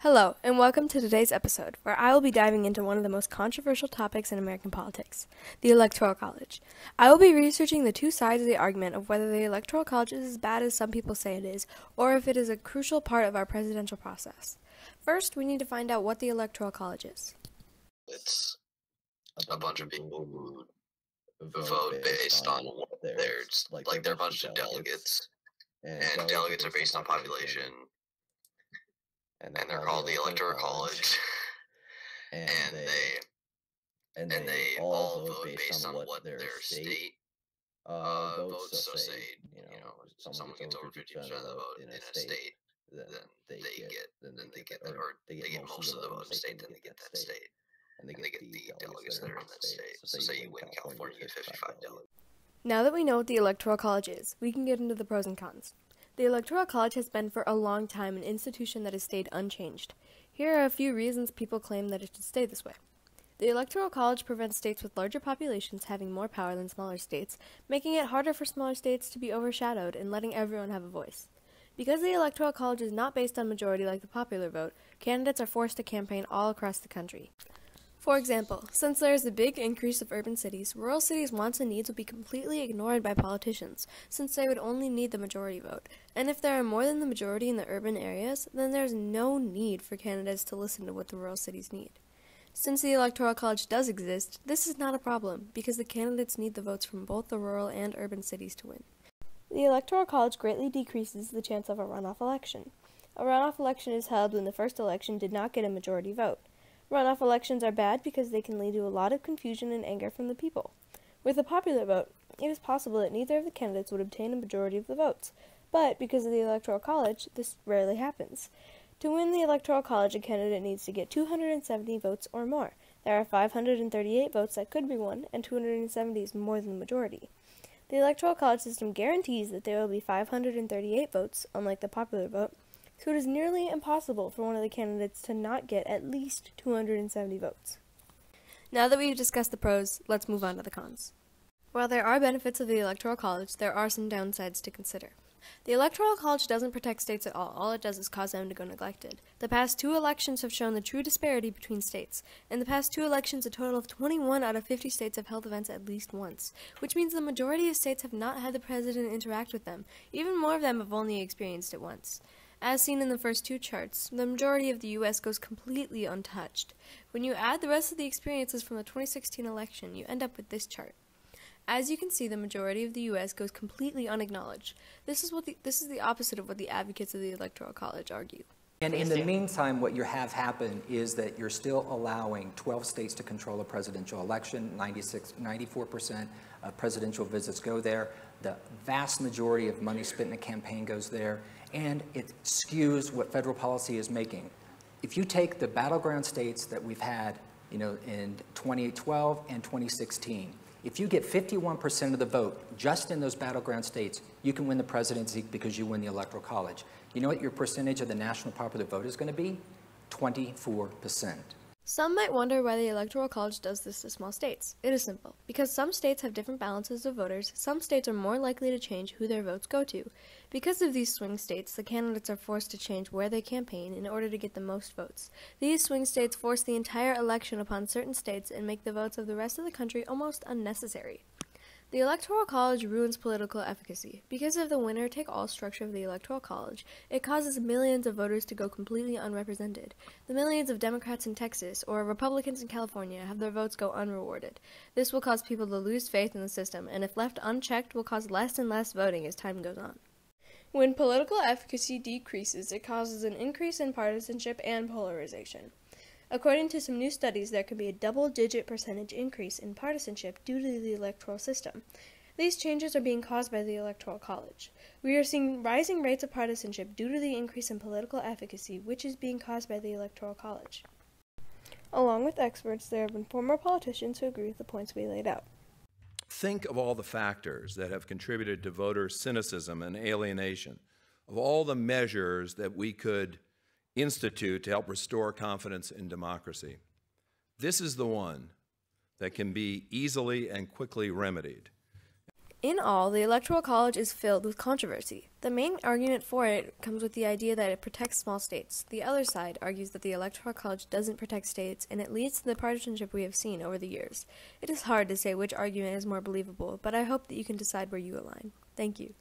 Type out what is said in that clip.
Hello, and welcome to today's episode, where I will be diving into one of the most controversial topics in American politics, the Electoral College. I will be researching the two sides of the argument of whether the Electoral College is as bad as some people say it is, or if it is a crucial part of our presidential process. First, we need to find out what the Electoral College is. It's a bunch of people who vote based on what there's like they're a bunch of delegates, and delegates are based on population, and they're called the Electoral College, and they all vote based on what their state votes. So say someone gets over 50% of the vote in a state, then they get most of the vote in the state, then they get that state. And they get the delegates that are in that state. So say you win California, you get 55 delegates. Now that we know what the Electoral College is, we can get into the pros and cons. The Electoral College has been for a long time an institution that has stayed unchanged. Here are a few reasons people claim that it should stay this way. The Electoral College prevents states with larger populations having more power than smaller states, making it harder for smaller states to be overshadowed and letting everyone have a voice. Because the Electoral College is not based on majority like the popular vote, candidates are forced to campaign all across the country. For example, since there is a big increase of urban cities, rural cities' wants and needs will be completely ignored by politicians, since they would only need the majority vote. And if there are more than the majority in the urban areas, then there is no need for candidates to listen to what the rural cities need. Since the Electoral College does exist, this is not a problem, because the candidates need the votes from both the rural and urban cities to win. The Electoral College greatly decreases the chance of a runoff election. A runoff election is held when the first election did not get a majority vote. Runoff elections are bad because they can lead to a lot of confusion and anger from the people. With a popular vote, it is possible that neither of the candidates would obtain a majority of the votes, but because of the Electoral College, this rarely happens. To win the Electoral College, a candidate needs to get 270 votes or more. There are 538 votes that could be won, and 270 is more than the majority. The Electoral College system guarantees that there will be 538 votes, unlike the popular vote, so it is nearly impossible for one of the candidates to not get at least 270 votes. Now that we've discussed the pros, let's move on to the cons. While there are benefits of the Electoral College, there are some downsides to consider. The Electoral College doesn't protect states at all. All it does is cause them to go neglected. The past two elections have shown the true disparity between states. In the past two elections, a total of 21 out of 50 states have held events at least once, which means the majority of states have not had the president interact with them. Even more of them have only experienced it once. As seen in the first two charts, the majority of the U.S. goes completely untouched. When you add the rest of the experiences from the 2016 election, you end up with this chart. As you can see, the majority of the U.S. goes completely unacknowledged. This is the opposite of what the advocates of the Electoral College argue. And in the meantime, what you have happen is that you're still allowing 12 states to control a presidential election. 94% of presidential visits go there. The vast majority of money spent in a campaign goes there. And it skews what federal policy is making. If you take the battleground states that we've had, in 2012 and 2016, if you get 51% of the vote just in those battleground states, you can win the presidency because you win the Electoral College. You know what your percentage of the national popular vote is going to be? 24%. Some might wonder why the Electoral College does this to small states. It is simple. Because some states have different balances of voters, some states are more likely to change who their votes go to. Because of these swing states, the candidates are forced to change where they campaign in order to get the most votes. These swing states force the entire election upon certain states and make the votes of the rest of the country almost unnecessary. The Electoral College ruins political efficacy. Because of the winner-take-all structure of the Electoral College, it causes millions of voters to go completely unrepresented. The millions of Democrats in Texas or Republicans in California have their votes go unrewarded. This will cause people to lose faith in the system, and if left unchecked, will cause less and less voting as time goes on. When political efficacy decreases, it causes an increase in partisanship and polarization. According to some new studies, there could be a double-digit percentage increase in partisanship due to the electoral system. These changes are being caused by the Electoral College. We are seeing rising rates of partisanship due to the increase in political efficacy, which is being caused by the Electoral College. Along with experts, there have been former politicians who agree with the points we laid out. Think of all the factors that have contributed to voter cynicism and alienation, of all the measures that we could institute to help restore confidence in democracy. This is the one that can be easily and quickly remedied. In all, the Electoral College is filled with controversy. The main argument for it comes with the idea that it protects small states. The other side argues that the Electoral College doesn't protect states, and it leads to the partisanship we have seen over the years. It is hard to say which argument is more believable, but I hope that you can decide where you align. Thank you.